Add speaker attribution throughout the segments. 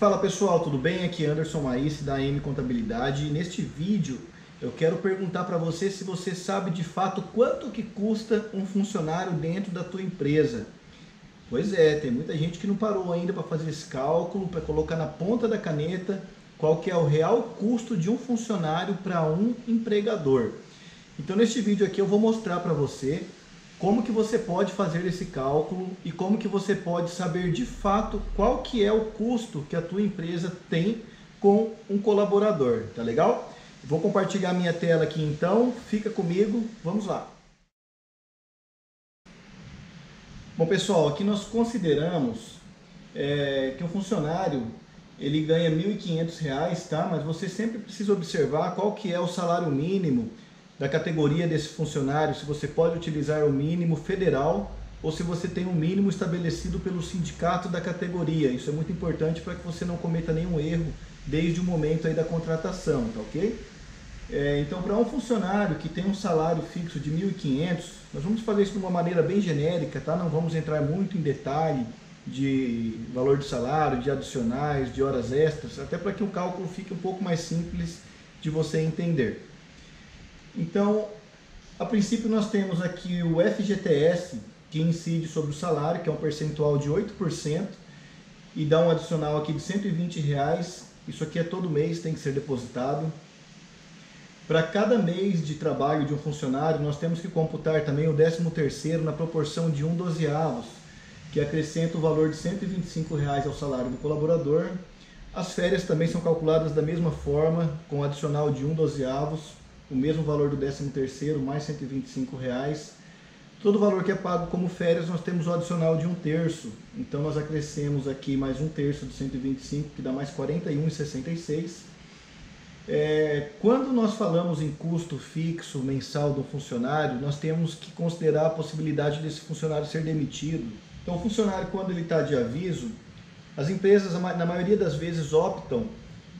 Speaker 1: Fala pessoal, tudo bem? Aqui é Anderson Maísse da AM Contabilidade e neste vídeo eu quero perguntar para você se você sabe de fato quanto que custa um funcionário dentro da tua empresa. Pois é, tem muita gente que não parou ainda para fazer esse cálculo, para colocar na ponta da caneta qual que é o real custo de um funcionário para um empregador. Então neste vídeo aqui eu vou mostrar para você como que você pode fazer esse cálculo e como que você pode saber de fato qual que é o custo que a tua empresa tem com um colaborador, tá legal? Vou compartilhar minha tela aqui então, fica comigo, vamos lá. Bom pessoal, aqui nós consideramos que um funcionário ele ganha R$ 1.500, tá? Mas você sempre precisa observar qual que é o salário mínimo da categoria desse funcionário, se você pode utilizar o mínimo federal ou se você tem um mínimo estabelecido pelo sindicato da categoria. Isso é muito importante para que você não cometa nenhum erro desde o momento aí da contratação, tá ok? Então, para um funcionário que tem um salário fixo de 1.500, nós vamos fazer isso de uma maneira bem genérica, tá? Não vamos entrar muito em detalhe de valor de salário, de adicionais, de horas extras, até para que o cálculo fique um pouco mais simples de você entender. Então, a princípio nós temos aqui o FGTS, que incide sobre o salário, que é um percentual de 8%, e dá um adicional aqui de R$ 120. Isso aqui é todo mês, tem que ser depositado. Para cada mês de trabalho de um funcionário, nós temos que computar também o 13º na proporção de 1/12, que acrescenta o valor de R$ 125 ao salário do colaborador. As férias também são calculadas da mesma forma, com o adicional de 1/12, o mesmo valor do 13º, mais R$ 125. Todo o valor que é pago como férias, nós temos o adicional de 1/3. Então nós acrescemos aqui mais 1/3 de 125, que dá mais R$ 41,66. Quando nós falamos em custo fixo mensal do funcionário, nós temos que considerar a possibilidade desse funcionário ser demitido. Então o funcionário, quando ele está de aviso, as empresas na maioria das vezes optam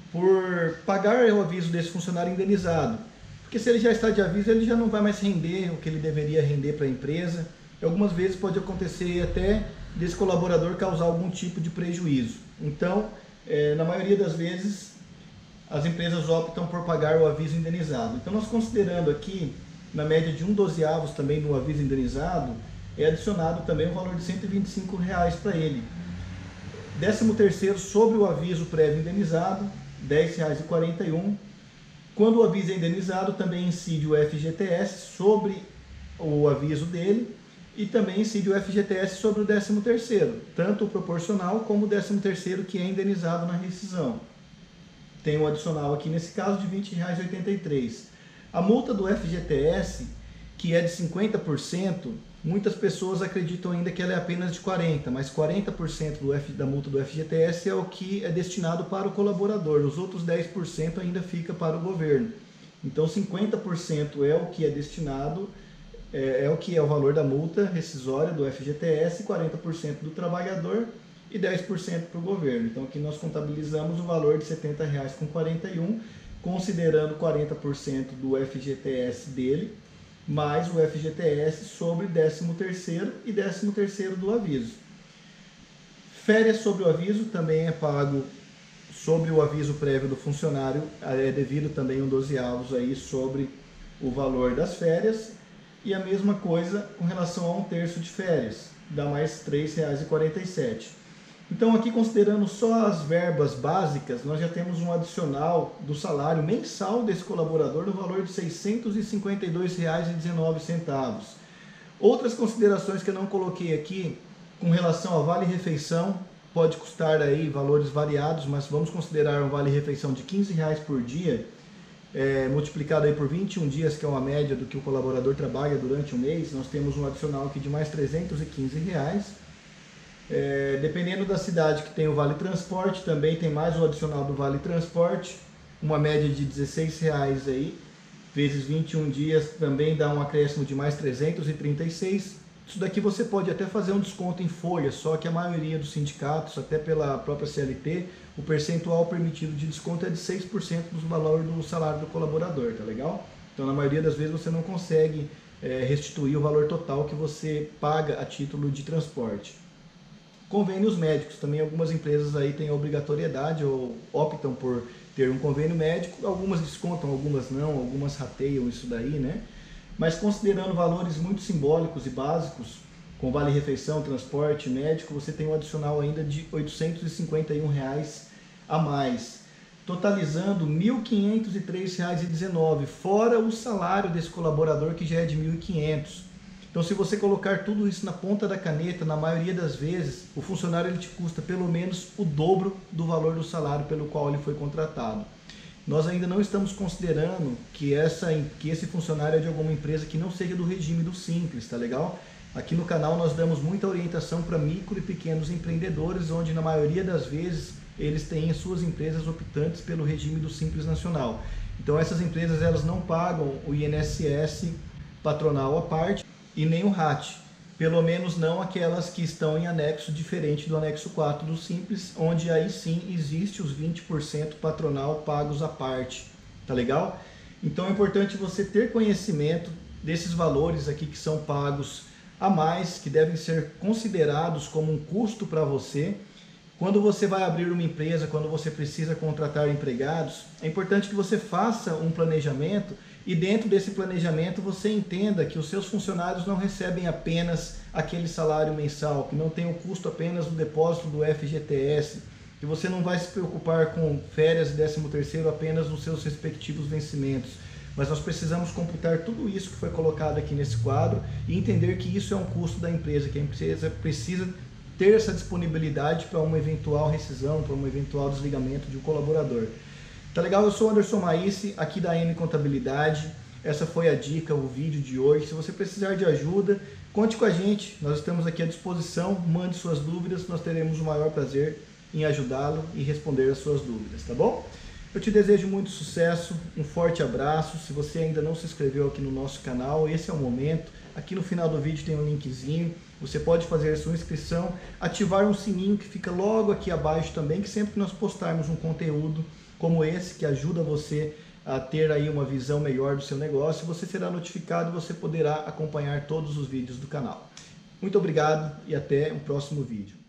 Speaker 1: por pagar o aviso desse funcionário indenizado. Porque se ele já está de aviso, ele já não vai mais render o que ele deveria render para a empresa. E algumas vezes pode acontecer até desse colaborador causar algum tipo de prejuízo. Então, na maioria das vezes, as empresas optam por pagar o aviso indenizado. Então, nós considerando aqui, na média de 1/12 também do aviso indenizado, é adicionado também o valor de R$ 125 para ele. 13º sobre o aviso prévio indenizado, R$ 10,41. Quando o aviso é indenizado, também incide o FGTS sobre o aviso dele e também incide o FGTS sobre o 13º, tanto o proporcional como o 13º que é indenizado na rescisão. Tem um adicional aqui nesse caso de R$ 20,83. A multa do FGTS, que é de 50%, muitas pessoas acreditam ainda que ela é apenas de 40%, mas 40% da multa do FGTS é o que é destinado para o colaborador, os outros 10% ainda fica para o governo. Então 50% é o que é destinado, é o que é o valor da multa rescisória do FGTS, 40% do trabalhador e 10% para o governo. Então aqui nós contabilizamos o valor de R$ 70,41, considerando 40% do FGTS dele, mais o FGTS sobre 13º e 13º do aviso. Férias sobre o aviso também é pago sobre o aviso prévio do funcionário, é devido também 1/12 aí sobre o valor das férias, e a mesma coisa com relação a 1/3 de férias, dá mais R$ 3,47. Então aqui considerando só as verbas básicas, nós já temos um adicional do salário mensal desse colaborador no valor de R$ 652,19. Outras considerações que eu não coloquei aqui, com relação a vale-refeição, pode custar aí valores variados, mas vamos considerar um vale-refeição de R$ 15 por dia, multiplicado aí por 21 dias, que é uma média do que o colaborador trabalha durante o mês, nós temos um adicional aqui de mais R$ 315. Dependendo da cidade que tem o Vale Transporte, também tem mais o adicional do Vale Transporte, uma média de R$ 16 aí, vezes 21 dias também dá um acréscimo de mais 336. Isso daqui você pode até fazer um desconto em folha, só que a maioria dos sindicatos, até pela própria CLT, o percentual permitido de desconto é de 6% do valor do salário do colaborador, tá legal? Então na maioria das vezes você não consegue restituir o valor total que você paga a título de transporte. convênios médicos. Também algumas empresas aí têm obrigatoriedade ou optam por ter um convênio médico, algumas descontam, algumas não, algumas rateiam isso daí, né? Mas considerando valores muito simbólicos e básicos, com vale-refeição, transporte, médico, você tem um adicional ainda de R$ 851 a mais, totalizando R$ 1.503,19, fora o salário desse colaborador que já é de R$ 1.500. Então, se você colocar tudo isso na ponta da caneta, na maioria das vezes, o funcionário ele te custa pelo menos o dobro do valor do salário pelo qual ele foi contratado. Nós ainda não estamos considerando que esse funcionário é de alguma empresa que não seja do regime do Simples, tá legal? Aqui no canal nós damos muita orientação para micro e pequenos empreendedores, onde na maioria das vezes eles têm as suas empresas optantes pelo regime do Simples Nacional. Então essas empresas elas não pagam o INSS patronal à parte e nem o RAT, pelo menos não aquelas que estão em anexo diferente do anexo 4 do Simples, onde aí sim existe os 20% patronal pagos à parte, tá legal? Então é importante você ter conhecimento desses valores aqui que são pagos a mais, que devem ser considerados como um custo para você. Quando você vai abrir uma empresa, quando você precisa contratar empregados, é importante que você faça um planejamento e dentro desse planejamento você entenda que os seus funcionários não recebem apenas aquele salário mensal, que não tem o custo apenas do depósito do FGTS, que você não vai se preocupar com férias e 13º apenas nos seus respectivos vencimentos. Mas nós precisamos computar tudo isso que foi colocado aqui nesse quadro e entender que isso é um custo da empresa, que a empresa precisa ter essa disponibilidade para uma eventual rescisão, para um eventual desligamento de um colaborador. Tá legal? Eu sou o Anderson Maísse, aqui da M Contabilidade. Essa foi a dica, o vídeo de hoje. Se você precisar de ajuda, conte com a gente. Nós estamos aqui à disposição. Mande suas dúvidas, nós teremos o maior prazer em ajudá-lo e responder as suas dúvidas, tá bom? Eu te desejo muito sucesso, um forte abraço. Se você ainda não se inscreveu aqui no nosso canal, esse é o momento. Aqui no final do vídeo tem um linkzinho. Você pode fazer a sua inscrição, ativar um sininho que fica logo aqui abaixo também, que sempre que nós postarmos um conteúdo como esse, que ajuda você a ter aí uma visão melhor do seu negócio, você será notificado e você poderá acompanhar todos os vídeos do canal. Muito obrigado e até o próximo vídeo.